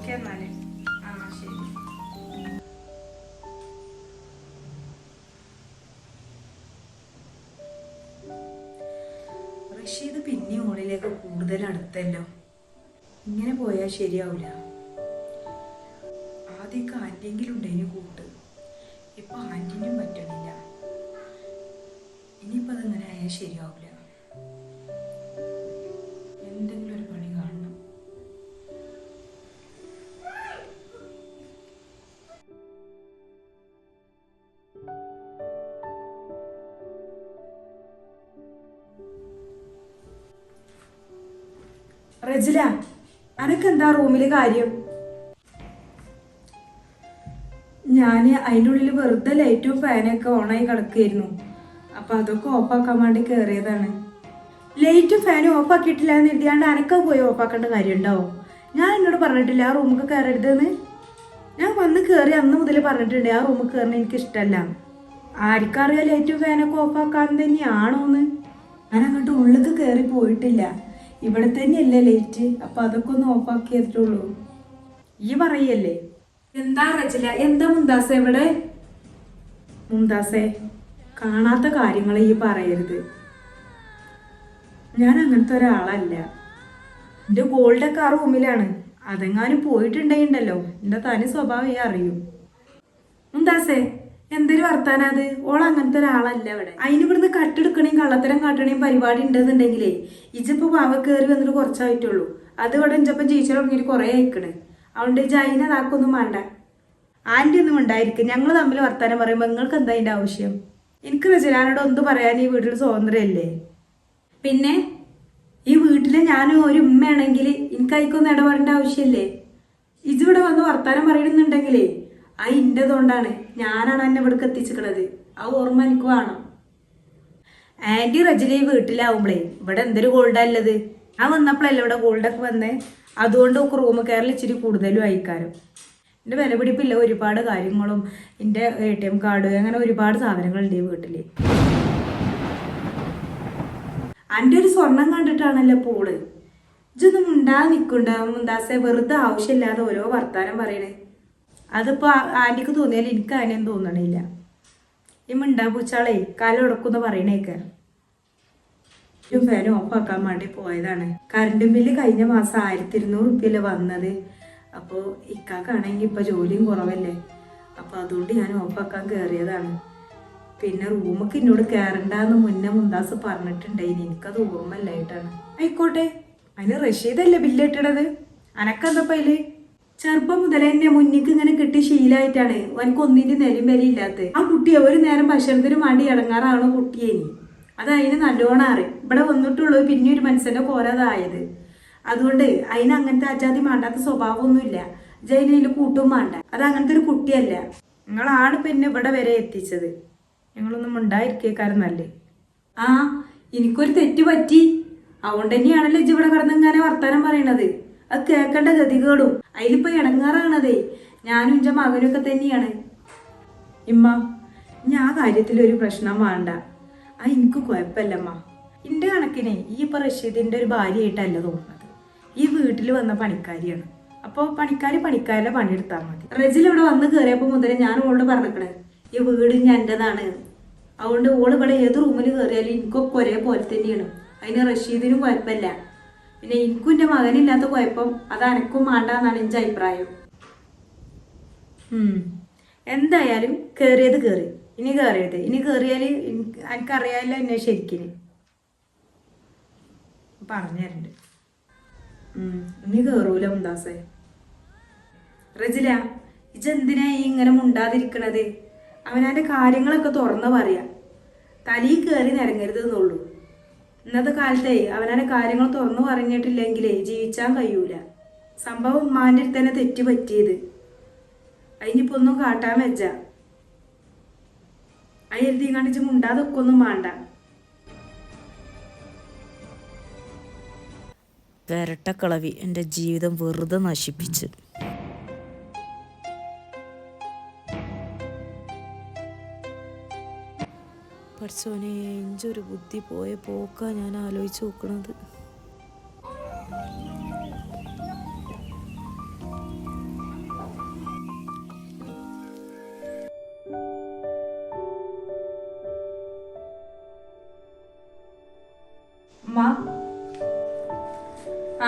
Okay എന്നാല്. ആ ശരി. റഷീദ് പിന്നെ ഓളിലേക്ക് കൂടുതൽ അടുത്തല്ലോ. ഇങ്ങനെ പോയാൽ ശരിയാവില്ല. ആദ്യമൊക്കെ ആന്റിയെങ്കിലും ഉണ്ടേന് കൂട്ട്. ഇപ്പൊ ആന്റിനും പറ്റണില്ല. ഇനിയിപ്പോൾ അതങ്ങനെ ആയാൽ ശരിയാവില്ല. എന്തെങ്കിലും ഒരു പണി കാണണം. റജില, അനക്കെന്താ റൂമില് കാര്യം? ഞാൻ അതിൻ്റെ ഉള്ളിൽ വെറുതെ ലൈറ്റും ഫാനൊക്കെ ഓണായി കിടക്കുകയായിരുന്നു. അപ്പം അതൊക്കെ ഓഫാക്കാൻ വേണ്ടി കയറിയതാണ്. ലൈറ്റും ഫാനും ഓഫാക്കിയിട്ടില്ല എന്ന് എഴുതിയാണ്ട് അനക്ക പോയി ഓഫാക്കേണ്ട കാര്യം ഉണ്ടാവും. ഞാൻ എന്നോട് പറഞ്ഞിട്ടില്ല ആ റൂമിൽ കയറരുതെന്ന്. ഞാൻ വന്ന് കയറി അന്ന് മുതൽ പറഞ്ഞിട്ടുണ്ട് ആ റൂമിൽ കയറണ എനിക്ക് ഇഷ്ടമല്ല. ആർക്കറിയാം ലൈറ്റും ഫാനൊക്കെ ഓഫാക്കാൻ തന്നെയാണോന്ന്. ഞാൻ അങ്ങോട്ട് ഉള്ളിൽ കയറി പോയിട്ടില്ല. ഇവിടെ തന്നെയല്ലേ ലൈറ്റ്. അപ്പം അതൊക്കെ ഒന്ന് ഓഫാക്കിയിട്ടുള്ളൂ. ഈ പറയല്ലേ. എന്താ റജില, എന്താ മുന്താസെ ഇവിടെ? മുന്താസെ, കാണാത്ത കാര്യങ്ങൾ ഈ പറയരുത്. ഞാൻ അങ്ങനത്തെ ഒരാളല്ല. എൻ്റെ ഗോൾഡൊക്കെ ആ റൂമിലാണ്. അതെങ്ങാനും പോയിട്ടുണ്ടെങ്കിണ്ടല്ലോ എൻ്റെ തനി സ്വഭാവം അറിയും. മുന്താസെ, എന്തൊരു വർത്താനത്? ഓൾ അങ്ങനത്തെ ഒരാളല്ല ഇവിടെ. അതിന് ഇവിടുന്ന് കട്ടെടുക്കണേയും കള്ളത്തരം കാട്ടണേയും പരിപാടി ഉണ്ടെന്നുണ്ടെങ്കിലേ ഇജിപ്പോ പാവ കയറി വന്നിട്ട് കുറച്ചായിട്ടുള്ളൂ. അത് ഇവിടെ ഇഞ്ചപ്പം ജീവിച്ചു തുടങ്ങിയിട്ട് കുറേ അയക്കണ്. അതുകൊണ്ട് ജൈന അതാക്കൊന്നും വേണ്ട. ആൻറ്റി ഒന്നും ഉണ്ടായിരിക്കും. ഞങ്ങൾ തമ്മിൽ വർത്താനം പറയുമ്പോൾ നിങ്ങൾക്ക് എന്താ അതിൻ്റെ ആവശ്യം? എനിക്ക് റജിലാനോട് ഒന്നും പറയാൻ ഈ വീട്ടിൽ സ്വാതന്ത്ര്യമല്ലേ? പിന്നെ ഈ വീട്ടിൽ ഞാൻ ഒരു ഉമ്മയാണെങ്കിൽ എനിക്ക് അതിക്കൊന്നും ഇടപെടേണ്ട ആവശ്യമല്ലേ? ഇജിവിടെ വന്ന് വർത്താനം പറയണമെന്നുണ്ടെങ്കിലേ ആ ഇൻ്റെതുകൊണ്ടാണ്. ഞാനാണ് എന്നെ ഇവിടേക്ക് എത്തിച്ചിക്കണത്. ആ ഓർമ്മ എനിക്ക് വേണം. ആൻറ്റി റജില ഈ വീട്ടിലാവുമ്പളേ ഇവിടെ എന്തൊരു ഗോൾഡല്ലത്. ഞാൻ വന്നപ്പോഴല്ലേ ഇവിടെ ഗോൾഡൊക്കെ വന്നേ. അതുകൊണ്ട് റൂം കയറൽ ഇച്ചിരി കൂടുതലും അയക്കാരും. എൻ്റെ വില പിടിപ്പില്ല ഒരുപാട് കാര്യങ്ങളും. എൻ്റെ ATM കാർഡ് അങ്ങനെ ഒരുപാട് സാധനങ്ങളുണ്ട് ഈ വീട്ടിൽ. എൻ്റെ ഒരു സ്വർണം കണ്ടിട്ടാണല്ലോ പോള്. ഇതൊന്നും ഉണ്ടാ നിൽക്കുന്നുണ്ടാവും മുന്താസെ. വെറുതെ ആവശ്യമില്ലാതെ ഓരോ വർത്താനം പറയണേ. അതിപ്പോൾ ആൻറ്റിക്ക് തോന്നിയാൽ എനിക്ക് അതിനൊന്നും തോന്നണില്ല. ഈ മിണ്ടാ പൂച്ചാളെ കാലം ഉടക്കുമെന്ന് പറയണേക്ക്. ഫാൻ ഓഫാക്കാൻ വേണ്ടി പോയതാണ്. കറണ്ട് ബില്ല് കഴിഞ്ഞ മാസം 1200 റുപ്യല്ലേ വന്നത്. അപ്പോൾ ഇക്കാക്കാണെങ്കിൽ ഇപ്പം ജോലിയും കുറവല്ലേ. അപ്പോൾ അതുകൊണ്ട് ഞാൻ ഓഫാക്കാൻ കയറിയതാണ്. പിന്നെ റൂമൊക്കെ എന്നോട് കയറണ്ടെന്ന് മുന്നേ മുന്താസ് പറഞ്ഞിട്ടുണ്ടായിന്. എനിക്കത് ഓർമ്മല്ലായിട്ടാണ്. ആയിക്കോട്ടെ, അതിന് റഷീദല്ലേ ബില്ലിട്ടത്. അനക്കെന്തപ്പം അതില്? ചെറുപ്പം മുതലേ എന്നെ മുന്നിക്ക് ഇങ്ങനെ കിട്ടി ശീലമായിട്ടാണ് എനിക്ക് ഒന്നിൻ്റെ നെലും വിലയില്ലാത്ത. ആ കുട്ടിയെ ഒരു നേരം ഭക്ഷണത്തിന് വേണ്ടി ഇടങ്ങാറാണ് കുട്ടിയേനി. അത് അതിന് നല്ലോണം അറിയും. ഇവിടെ വന്നിട്ടുള്ളൂ പിന്നെ ഒരു മനുഷ്യൻ്റെ പോരാതായത്. അതുകൊണ്ട് അതിന് അങ്ങനത്തെ അജാതി മാണ്ടാത്ത സ്വഭാവമൊന്നുമില്ല. ജൈനയിൽ കൂട്ടും വേണ്ട. അത് അങ്ങനത്തെ ഒരു കുട്ടിയല്ല. നിങ്ങളാണ് പിന്നെ ഇവിടെ വരെ എത്തിച്ചത്. ഞങ്ങളൊന്നും ഉണ്ടായിരിക്കേക്കാരെന്നല്ലേ. ആ, എനിക്കൊരു തെറ്റ് പറ്റി. അതുകൊണ്ട് തന്നെയാണല്ലോ ഇജ്ജ് ഇവിടെ കിടന്നിങ്ങനെ വർത്താനം പറയണത്. അത് കേൾക്കേണ്ട ഗതികേടും. അതിലിപ്പോ ഇടങ്ങാറാണതേ ഞാനും എൻ്റെ മകനൊക്കെ തന്നെയാണ്. ഇമ്മ, ഞാൻ ആ കാര്യത്തിലൊരു പ്രശ്നം വേണ്ട. ആ എനിക്ക് കുഴപ്പമില്ലമ്മ. എൻ്റെ കണക്കിനെ ഈ ഇപ്പം റഷീദിൻ്റെ ഒരു ഭാര്യയായിട്ടല്ല തോന്നുന്നത്. ഈ വീട്ടിൽ വന്ന പണിക്കാരിയാണ്. അപ്പോൾ പണിക്കാരുടെ പണിയെടുത്താൽ മതി. റജിൽ ഇവിടെ വന്ന് കയറിയപ്പോൾ മുതലേ ഞാൻ ഓളോട് പറഞ്ഞിക്കണേ ഈ വീട് എൻ്റെതാണ്. അതുകൊണ്ട് ഓൾ ഇവിടെ ഏത് റൂമിൽ കയറിയാലും എനിക്കൊക്കെ ഒരേപോലെ തന്നെയാണ്. അതിന് റഷീദിനും കുഴപ്പമില്ല. പിന്നെ എനിക്കും എൻ്റെ മകനില്ലാത്ത കുഴപ്പം അത് അനക്കും വേണ്ടെന്നാണ് എൻ്റെ അഭിപ്രായം. എന്തായാലും കയറിയത് കയറി. ഇനി കയറിയത് ഇനി കയറിയാൽ എനിക്കറിയാമല്ലോ എന്നെ ശരിക്കും പറഞ്ഞു തരുന്നുണ്ട്. ഇനി കയറൂല മുന്താസേ. റജില, ഇജെന്തിനാ ഈ ഇങ്ങനെ മുണ്ടാതിരിക്കണത്? അവനവൻ്റെ കാര്യങ്ങളൊക്കെ തുറന്ന് പറയാം. തലയിൽ കയറി നിരങ്ങരുത് എന്നുള്ളൂ. ഇന്നത്തെ കാലത്തെ അവനവൻ്റെ കാര്യങ്ങൾ തുറന്നു പറഞ്ഞിട്ടില്ലെങ്കിലേ ജീവിച്ചാൻ കഴിയൂല. സംഭവം ഉമ്മാൻ്റെ അടുത്ത് തന്നെ തെറ്റ് പറ്റിയത്. അതിനിപ്പോൾ ഒന്നും കാട്ടാൻ വെച്ച അയെഴുതി കണ്ടിച്ച് മുണ്ടാതൊക്കെ ഒന്നും വേണ്ട. ഇരട്ടക്കളവി എൻ്റെ ജീവിതം വെറുതെ നശിപ്പിച്ച്. പഠിച്ചോനെ, ഇഞ്ചൊരു ബുദ്ധി പോയ പോക്കാ ഞാൻ ആലോചിച്ച് നോക്കണത്.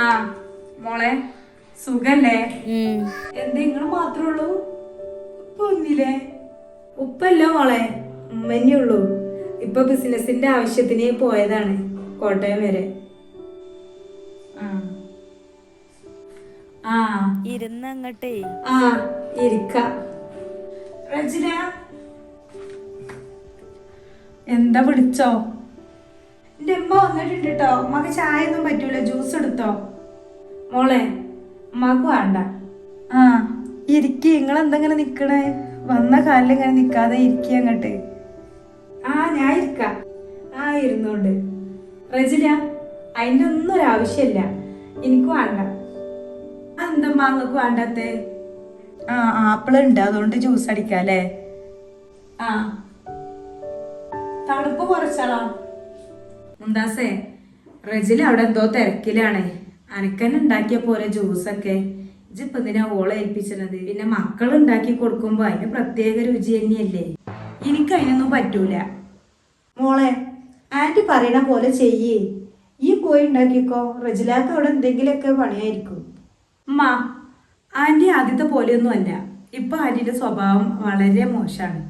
ആ മോളെ സുഖല്ലേ? ഉം. എന്താ നിങ്ങൾ മാത്രമേ ഉള്ളൂ? ഉപ്പ ഒന്നില്ലേ? ഉപ്പല്ലോ മോളെ, ഉമ്മന്നെ ഉള്ളൂ. ഇപ്പൊ ബിസിനസിന്റെ ആവശ്യത്തിന് പോയതാണ് കോട്ടയം വരെ. ആ ഇരുന്നങ്ങട്ടേ ആ ഇരിക്ക. റജിന എന്താ പിടിച്ചോ? എന്റെ അമ്മ വന്നിട്ടുണ്ട് കേട്ടോ. അമ്മക്ക് ചായ ഒന്നും പറ്റൂല, ജ്യൂസ് എടുത്തോ മോളെ. അമ്മക്ക് വേണ്ട. ആ ഇരിക്കി. നിങ്ങൾ എന്തെങ്ങനെ നിക്കണേ? വന്ന കാലിൽ ഇങ്ങനെ നിക്കാതെ ഇരിക്കുക അങ്ങട്ട്. ആ ഞാൻ ഇരിക്കാം. ആ ഇരുന്നോണ്ട്. റജിന അതിൻ്റെ ഒന്നും ഒരാവശ്യമില്ല, എനിക്ക് വേണ്ട. എന്താ അങ്ങക്ക് വേണ്ടാത്തെ? ആ ആപ്പിൾ ഉണ്ട്, അതുകൊണ്ട് ജ്യൂസ് അടിക്കാം അല്ലേ? ആ തണുപ്പ് കുറച്ചാളോ? മുന്താസേ, റജിൽ അവിടെ എന്തോ തിരക്കിലാണ്. അനക്കന്നെ ഉണ്ടാക്കിയ പോലെ ജ്യൂസൊക്കെ ഇജിപ്പോ എന്തിനാ ഓളെ ഏൽപ്പിച്ചത്? പിന്നെ മക്കൾ ഉണ്ടാക്കി കൊടുക്കുമ്പോ അതിന് പ്രത്യേക രുചി തന്നെയല്ലേ. എനിക്ക് അതിനൊന്നും പറ്റൂല മോളെ. ആന്റി പറയണ പോലെ ചെയ്യേ. ഈ പോയി ഉണ്ടാക്കിക്കോ. റജിലാക്ക് അവിടെ എന്തെങ്കിലുമൊക്കെ പണിയായിരിക്കും. അമ്മ, ആന്റി ആദ്യത്തെ പോലെയൊന്നും അല്ല. ഇപ്പൊ ആന്റിയുടെ സ്വഭാവം വളരെ മോശമാണ്.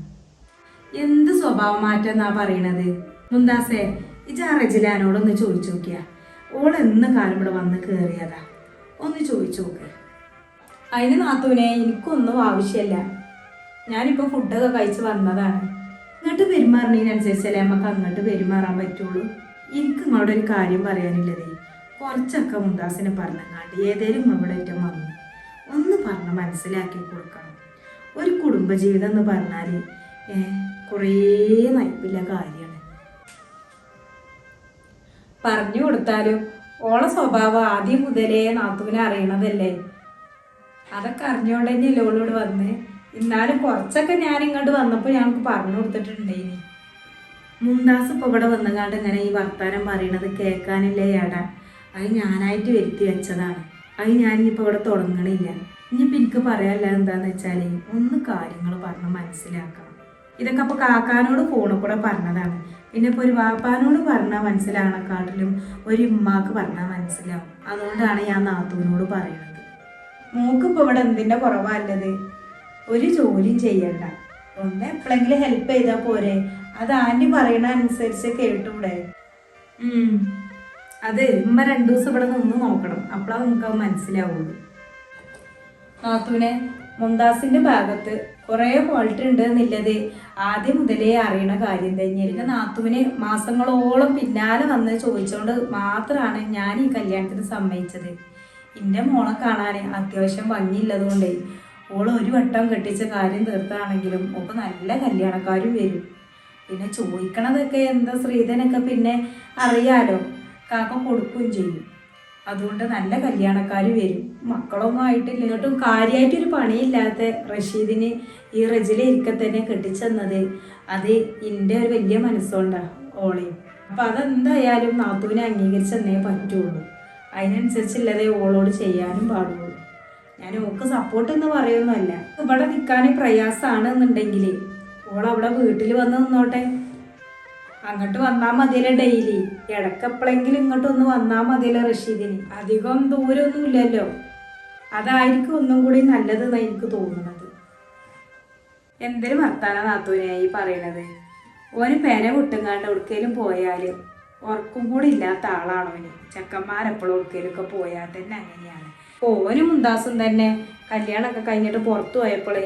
എന്ത് സ്വഭാവം മാറ്റെന്നാ പറയണത്? മുന്താസേ, ഇജാ റജിലാനോടൊന്ന് ചോദിച്ചു നോക്കിയ. ഓൾ എന്ന് കാലം ഇവിടെ വന്ന് കയറിയതാ, ഒന്ന് ചോദിച്ചു നോക്ക്. അതിന് നാത്തൂനെ എനിക്കൊന്നും ആവശ്യമില്ല. ഞാനിപ്പോൾ ഫുഡൊക്കെ കഴിച്ച് വന്നതാണ്. ഇങ്ങോട്ട് പെരുമാറുന്നതിനനുസരിച്ചല്ലേ നമുക്ക് അങ്ങോട്ട് പെരുമാറാൻ പറ്റുള്ളൂ. എനിക്ക് നിങ്ങളോട് ഒരു കാര്യം പറയാനുള്ളതേ, കുറച്ചൊക്കെ മുന്താസിനെ പറഞ്ഞങ്ങാണ്ട് ഏതേലും ഇവിടെ ഏറ്റവും വന്നു ഒന്ന് പറഞ്ഞ് മനസ്സിലാക്കി കൊടുക്കണം. ഒരു കുടുംബജീവിതം എന്ന് പറഞ്ഞാൽ കുറേ നയിപ്പില്ല കാര്യമാണ്. പറഞ്ഞു കൊടുത്താലും ഓളെ സ്വഭാവം ആദ്യം മുതലേ നാത്തൂനെ അറിയണതല്ലേ. അതൊക്കെ അറിഞ്ഞോണ്ട് തന്നെയല്ലേ ഓളോട് വന്ന്. എന്നാലും കുറച്ചൊക്കെ ഞാൻ ഇങ്ങോട്ട് വന്നപ്പോൾ ഞങ്ങൾക്ക് പറഞ്ഞു കൊടുത്തിട്ടുണ്ടേനി. മുന്താസ് ഇപ്പോൾ ഇവിടെ വന്നുകാണ്ട് ഇങ്ങനെ ഈ വർത്താനം പറയണത് കേൾക്കാനില്ലേ ഏടാ. അത് ഞാനായിട്ട് വരുത്തി വെച്ചതാണ്. അത് ഞാനിപ്പോൾ ഇവിടെ തുടങ്ങണില്ല. ഇനിയിപ്പോൾ എനിക്ക് പറയാനില്ല എന്താന്ന് വെച്ചാൽ ഒന്ന് കാര്യങ്ങൾ പറഞ്ഞ് മനസ്സിലാക്കണം. ഇതൊക്കെ അപ്പോൾ കാക്കാനോട് ഫോണിൽ കൂടെ പറഞ്ഞതാണ്. പിന്നെ ഇപ്പോൾ ഒരു വാപ്പാനോട് പറഞ്ഞാൽ മനസ്സിലാകണക്കാട്ടിലും ഒരു ഉമ്മാക്ക് പറഞ്ഞാൽ മനസ്സിലാവും. അതുകൊണ്ടാണ് ഞാൻ നാത്തൂനോട് പറയുന്നത്. മോക്കിപ്പോൾ ഇവിടെ എന്തിൻ്റെ കുറവല്ലത്? ഒരു ജോലിയും ചെയ്യണ്ട, ഒന്ന് എപ്പോഴെങ്കിലും ഹെൽപ്പ് ചെയ്താൽ പോരെ. അത് ആൻറ്റി പറയണ അനുസരിച്ച് കേട്ടൂടെ? അത് ഉമ്മ 2 ദിവസം ഇവിടെ നിന്ന് നോക്കണം, അപ്പോഴാ നമുക്ക് മനസ്സിലാവുള്ളൂ. നാത്തൂനെ, മുന്താസിന്റെ ഭാഗത്ത് കുറേ ഫോൾട്ട് ഉണ്ട് എന്നുള്ളത് ആദ്യം മുതലേ അറിയണ കാര്യം തന്നെയായിരുന്നു. നാത്തൂന് മാസങ്ങളോളം പിന്നാലെ വന്ന് ചോദിച്ചുകൊണ്ട് മാത്രമാണ് ഞാൻ ഈ കല്യാണത്തിന് സമ്മതിച്ചത്. എൻ്റെ മോളെ കാണാൻ അത്യാവശ്യം ഭംഗിയുള്ളതുകൊണ്ടേ ഓൾ ഒരു വട്ടം കെട്ടിച്ച കാര്യം തീർത്താണെങ്കിലും ഒക്കെ നല്ല കല്യാണക്കാരും വരും. പിന്നെ ചോദിക്കണതൊക്കെ എന്താ ശ്രീധനൊക്കെ പിന്നെ അറിയാലോ, കാക്ക കൊടുക്കുകയും ചെയ്യും. അതുകൊണ്ട് നല്ല കല്യാണക്കാർ വരും. മക്കളൊന്നും ആയിട്ടില്ല. എന്നിട്ടും കാര്യമായിട്ടൊരു പണിയില്ലാത്ത റഷീദിന് ഈ റജിലെ ഇരിക്കെ തന്നെ കെട്ടിച്ചെന്നത് അത് എൻ്റെ ഒരു വലിയ മനസ്സുകൊണ്ടാണ് ഓളെയും. അപ്പം അതെന്തായാലും നാത്തൂനെ അംഗീകരിച്ചെന്നേ പറ്റുള്ളൂ. അതിനനുസരിച്ചുള്ളതേ ഓളോട് ചെയ്യാനും പാടുള്ളൂ. ഞാൻ ഓക്ക് സപ്പോർട്ട് എന്ന് പറയുന്നതല്ല. ഇവിടെ നിൽക്കാൻ പ്രയാസമാണെന്നുണ്ടെങ്കിൽ ഓളവിടെ വീട്ടിൽ വന്ന് നിന്നോട്ടെ. അങ്ങോട്ട് വന്നാൽ മതിയല്ലോ ഡെയിലി. ഇടയ്ക്കെപ്പോഴെങ്കിലും ഇങ്ങോട്ടൊന്ന് വന്നാൽ മതിയല്ലോ റഷീദിന്. അധികം ദൂരമൊന്നും ഇല്ലല്ലോ. അതായിരിക്കും ഒന്നും കൂടി നല്ലതെന്നാണ് എനിക്ക് തോന്നുന്നത്. എന്തൊരു വർത്താനം നാത്തൂനായി പറയണത്. ഓന് പേന വിട്ടുങ്ങാണ്ട് എവിടേക്കേലും പോയാൽ ഉറക്കും കൂടി ഇല്ലാത്ത ആളാണ് ഓന്. ചെക്കന്മാരെപ്പോഴും എവിടേക്കേലൊക്കെ പോയാൽ തന്നെ അങ്ങനെയാണ്. ഓനും മുന്താസും തന്നെ കല്യാണമൊക്കെ കഴിഞ്ഞിട്ട് പുറത്തു പോയപ്പോഴേ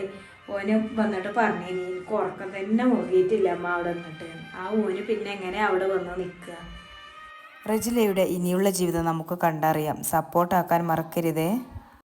ഓന് വന്നിട്ട് പറഞ്ഞു, എനിക്ക് ഉറക്കം തന്നെ മുറുകിയിട്ടില്ല അമ്മ അവിടെ നിന്നിട്ട്. ആ ഓന് പിന്നെ എങ്ങനെ അവിടെ വന്ന് നിൽക്കുക? റജിലയുടെ ഇനിയുള്ള ജീവിതം നമുക്ക് കണ്ടറിയാം. സപ്പോർട്ടാക്കാൻ മറക്കരുതേ.